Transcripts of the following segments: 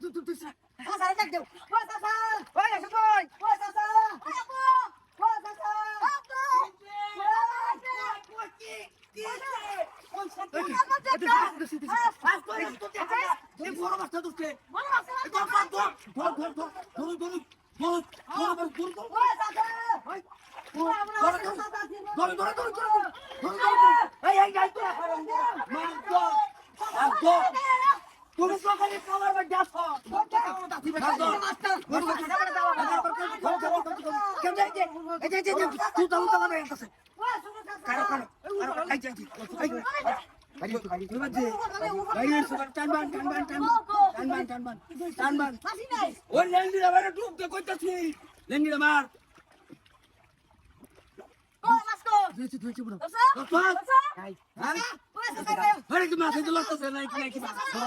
তুই চাচা ডাক দেও ও চাচা ওই এসো কই ও চাচা আপু ও চাচা আপু তুমি তো খালি খাবার বাদ দাও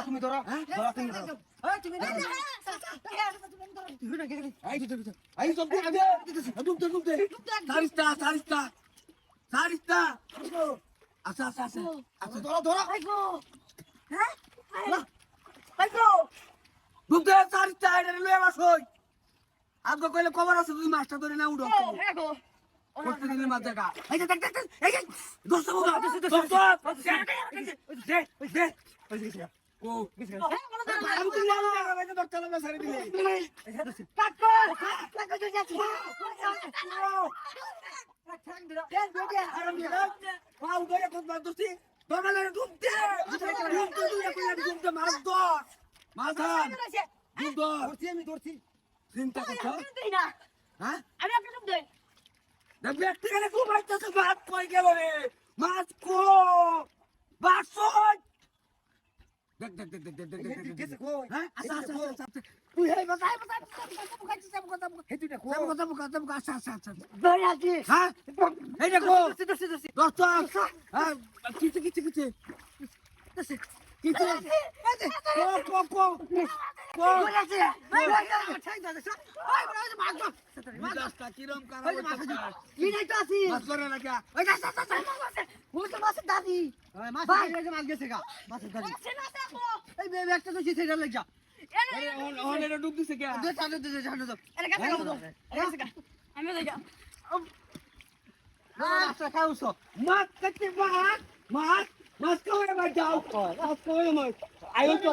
তুমি ধরো আচ্ছা আচ্ছা আচ্ছা আচ্ছা ধরো ধরো ঢুকতে সারিস্তা এটা লয়ে আসই আগে কইলে কবর আছে তুই মাছটা ধরে না উড়ো করতে দিলে মাছ দেখা এই যে দেখ দেখ এই যে দোস্ত বগা দোস্ত দে ও আমি তো জানি না আমি তো চলে সারি দিলে কাট কর কাট কর যাচ্ছি ঠ্যাং দিরা ঠ্যাং দিরা আরাম দিরা ওয়াও ধরে কত মাছ ধরছি দমালে ঢুকতে ঢুকতে তুই কইলা ঢুকতে মাছ ধর মাছ ধর ঢুক ধর ধরছি আমি ধরছি চিন্তা করছ না হ্যাঁ আমি আপনাকে দেই দেখ ব্যক্তি গেলে খুব আইতাছে ভাত কই গেল রে মাছ কো বাসন দেখ দেখ দেখ দেখ দেখ দেখ কেসে কই হ্যাঁ আচ্ছা আচ্ছা আচ্ছা তুই হেই বাসাই বাসাই সব কথা হে তুই দেখো সব কথা আচ্ছা আচ্ছা আচ্ছা ধরে আছি হ্যাঁ এই দেখো দোস্ত হ্যাঁ কিছু কিছু কিছু কিছু কিছু কো কো কো বলেছে ছাই দাদা ওই বলে মাছ মিজাজটা কিরম কারা কি নাই তো আছি মাছ করে না কে ওই যা যা যা মাছ মাছ দাদি মাছ মাছ গেছে গা মাছ দাদি এই ব্যাগটা তো সিসে গেল যা আরে ওন এটা ডুব দিছে কে দে ছাড়ো দে ছাড়ো দাও আরে কাছে গেছে আমি দেখা মাছ খাওছো মাছ কাটতে মাছ মাছ খাওয়া যাও মাছ খাওয়া মাছ আয়ো তো